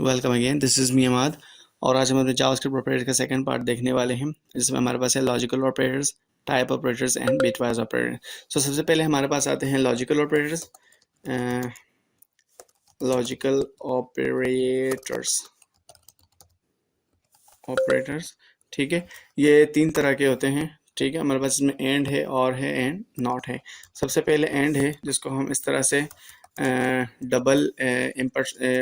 Welcome again, this is me Amad. और आज हम अपने जावास्क्रिप्ट ऑपरेटर का सेकंड पार्ट देखने वाले हैं, जिसमें हमारे पास है logical operators, type operators and bitwise operator. So सबसे पहले हमारे पास आते हैं logical operators. Logical operators operators ठीक है, ये तीन तरह के होते हैं। ठीक है, हमारे पास इसमें एंड है, और है एंड, नॉट है। सबसे पहले एंड है, जिसको हम इस तरह से डबल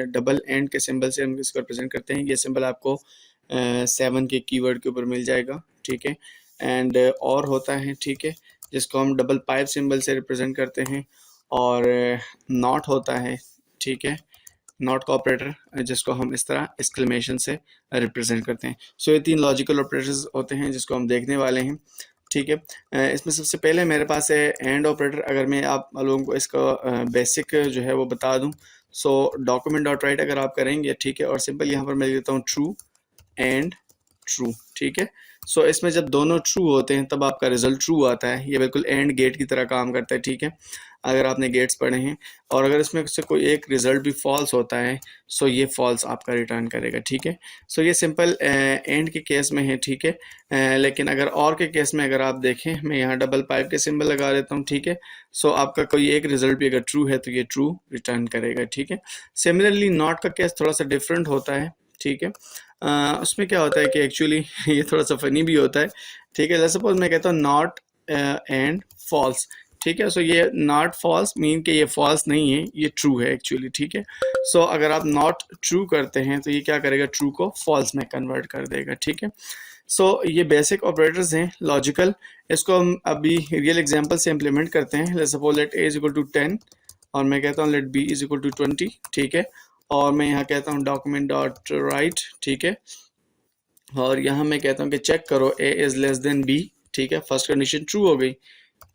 डबल एंड के सिंबल से हम इसको रिप्रेजेंट करते हैं। ये सिंबल आपको 7 के कीवर्ड के ऊपर मिल जाएगा। ठीक है, एंड और होता है, ठीक है, जिसको हम डबल पाइप सिंबल से रिप्रेजेंट करते हैं। और नॉट होता है, ठीक है, नॉट का ऑपरेटर, जिसको हम इस तरह एक्सक्लेमेशन से रिप्रेजेंट करते हैं। सो ये तीन लॉजिकल ऑपरेटर्स होते हैं जिसको हम देखने वाले हैं। ठीक है, इसमें सबसे पहले मेरे पास है एंड ऑपरेटर। अगर मैं आप लोगों को इसका बेसिक जो है वो बता दूं, सो डॉक्यूमेंट डॉट राइट अगर आप करेंगे, ठीक है, और सिंपल यहाँ पर मैं लिख देता हूँ ट्रू एंड ट्रू। ठीक है, सो इसमें जब दोनों ट्रू होते हैं तब आपका रिजल्ट ट्रू आता है। ये बिल्कुल एंड गेट की तरह काम करता है। ठीक है, अगर आपने गेट्स पढ़े हैं, और अगर इसमें से कोई एक रिजल्ट भी फॉल्स होता है, सो ये फॉल्स आपका रिटर्न करेगा। ठीक है, सो ये सिंपल एंड के केस में है। ठीक है, लेकिन अगर और के केस में अगर आप देखें, मैं यहाँ डबल पाइप के सिंबल लगा देता हूँ। ठीक है, सो आपका कोई एक रिजल्ट भी अगर ट्रू है तो ये ट्रू रिटर्न करेगा। ठीक है, सिमिलरली नॉट का केस थोड़ा सा डिफरेंट होता है। ठीक है, उसमें क्या होता है कि एक्चुअली ये थोड़ा सा फनी भी होता है। ठीक है, जैसे सपोज मैं कहता हूँ नॉट एंड फॉल्स। ठीक है, सो ये नॉट फॉल्स मीन कि ये फॉल्स नहीं है, ये ट्रू है एक्चुअली। ठीक है, सो अगर आप नॉट ट्रू करते हैं तो ये क्या करेगा, ट्रू को फॉल्स में कन्वर्ट कर देगा। ठीक है, सो ये बेसिक ऑपरेटर्स हैं लॉजिकल। इसको हम अभी रियल एग्जांपल से इम्प्लीमेंट करते हैं। Let's suppose let a is equal to 10 और मैं कहता हूँ let b is equal to 20। ठीक है, और मैं यहाँ कहता हूँ डॉक्यूमेंट डॉट राइट। ठीक है, और यहाँ मैं कहता हूँ कि चेक करो a is less than b। ठीक है, फर्स्ट कंडीशन ट्रू हो गई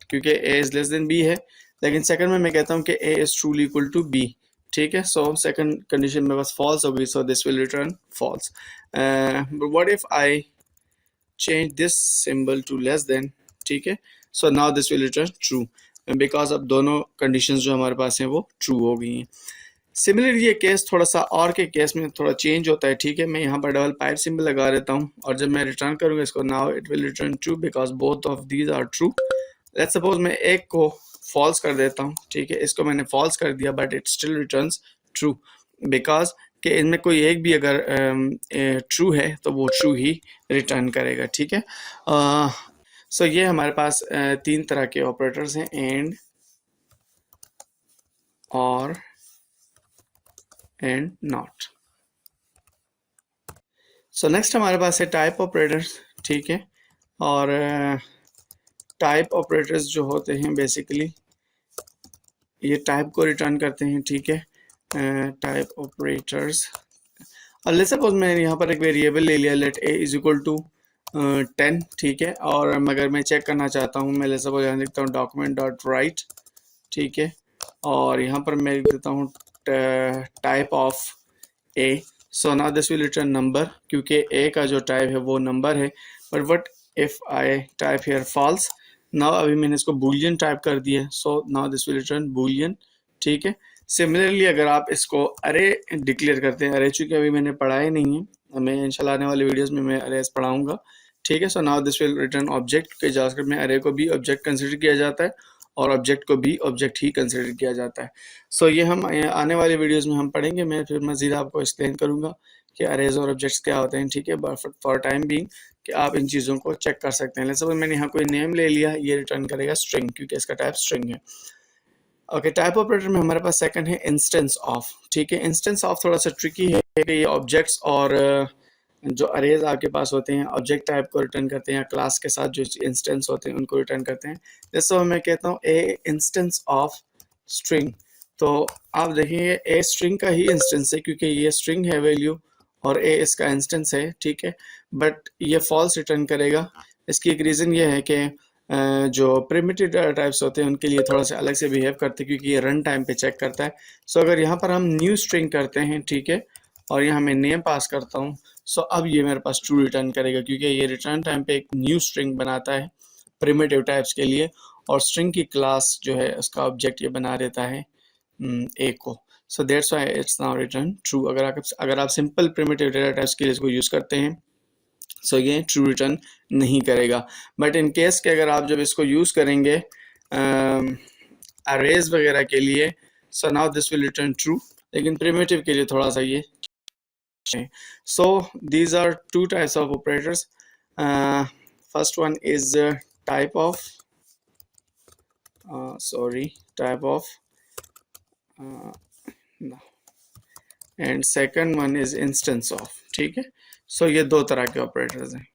क्योंकि a is less than b है। लेकिन सेकंड में मैं कहता हूँ कि a is truly equal to b। ठीक है, सो सेकंड कंडीशन में बस फॉल्स हो गई, so this will return false. What if I change this symbol to less than? ठीक है, so now this will return true, because अब दोनों कंडीशंस जो हमारे पास हैं वो ट्रू हो गई हैं। सिमिलरली ये केस थोड़ा सा और के केस में थोड़ा चेंज होता है। ठीक है, मैं यहाँ पर डबल पाइप सिंबल लगा देता हूँ, और जब मैं रिटर्न करूँगा इसको, now it will return true because both of these are true. Let's suppose मैं एक को फॉल्स कर देता हूँ। ठीक है, इसको मैंने फॉल्स कर दिया but it still returns true, because कि इनमें कोई एक भी अगर ट्रू है तो वो ट्रू ही रिटर्न करेगा। ठीक है, सो ये हमारे पास तीन तरह के ऑपरेटर्स हैं, एंड, और, एंड नॉट। सो नेक्स्ट हमारे पास है टाइप ऑपरेटर्स। ठीक है, और टाइप ऑपरेटर्स जो होते हैं बेसिकली ये टाइप को रिटर्न करते हैं। ठीक है, टाइप ऑपरेटर्स, और लेट्स सपोज मैंने यहाँ पर एक वेरिएबल ले लिया, let a is equal to 10। ठीक है, और अगर मैं चेक करना चाहता हूँ, मैं लेट्स सपोज यहाँ लिखता हूँ डॉक्यूमेंट डॉट राइट। ठीक है, और यहाँ पर मैं लिख देता हूँ type of a। So now this will return number, क्योंकि a का जो टाइप है वो नंबर है। But what if I type here false? Now अभी मैंने इसको बूलियन टाइप कर दिया, so now this will return boolean. ठीक है, सिमिलरली अगर आप इसको अरे डिक्लेयर करते हैं, अरे चूंकि अभी मैंने पढ़ा ही नहीं है, मैं इंशाल्लाह आने वाले वीडियोस में मैं अरेज पढ़ाऊंगा। ठीक है, so now this will return object, के जावास्क्रिप्ट में अरे को भी ऑब्जेक्ट कंसिडर किया जाता है और ऑब्जेक्ट को भी ऑब्जेक्ट ही कंसिडर किया जाता है। सो ये हम आने वाले वीडियोस में हम पढ़ेंगे। मैं फिर मजीद आपको एक्सप्लेन करूंगा कि अरेज और ऑब्जेक्ट्स क्या होते हैं। ठीक है, फॉर टाइम बीइंग कि आप इन चीज़ों को चेक कर सकते हैं। लेट्स सपोज मैंने यहाँ कोई नेम ले लिया, ये रिटर्न करेगा स्ट्रिंग, क्योंकि इसका टाइप स्ट्रिंग है। ओके, टाइप ऑपरेटर में हमारे पास सेकंड है इंस्टेंस ऑफ। ठीक है, इंस्टेंस ऑफ थोड़ा सा ट्रिकी है कि ये ऑब्जेक्ट्स और जो अरेज आपके पास होते हैं ऑब्जेक्ट टाइप को रिटर्न करते हैं, या क्लास के साथ जो इंस्टेंस होते हैं उनको रिटर्न करते हैं। जैसे मैं कहता हूँ ए इंस्टेंस ऑफ स्ट्रिंग, तो आप देखेंगे ए स्ट्रिंग का ही इंस्टेंस है, क्योंकि ये स्ट्रिंग है वैल्यू और ए इसका इंस्टेंस है। ठीक है, बट ये फॉल्स रिटर्न करेगा। इसकी एक रीज़न ये है कि जो प्रिमिटिव डाटा टाइप्स होते हैं उनके लिए थोड़ा सा अलग से बिहेव करते हैं, क्योंकि ये रन टाइम पे चेक करता है। सो अगर यहाँ पर हम न्यू स्ट्रिंग करते हैं, ठीक है, और यहाँ मैं नेम पास करता हूँ, सो अब ये मेरे पास ट्रू रिटर्न करेगा, क्योंकि ये रिटर्न टाइम पे एक न्यू स्ट्रिंग बनाता है प्रिमिटिव टाइप्स के लिए, और स्ट्रिंग की क्लास जो है उसका ऑब्जेक्ट ये बना देता है ए को। So that's why it's now return true. अगर आप सिंपल प्रिमिटिव डेटा टाइप्स के लिए इसको यूज़ करते हैं सो ये ट्रू रिटर्न नहीं करेगा। बट इन केस के अगर आप जब इसको यूज़ करेंगे अरेज वगैरह के लिए, सो now this will return true, लेकिन प्रिमिटिव के लिए थोड़ा सा ये। So these are two types of operators. First one is type of type of no. And second one is instance of। ठीक है, so ये दो तरह के operators हैं।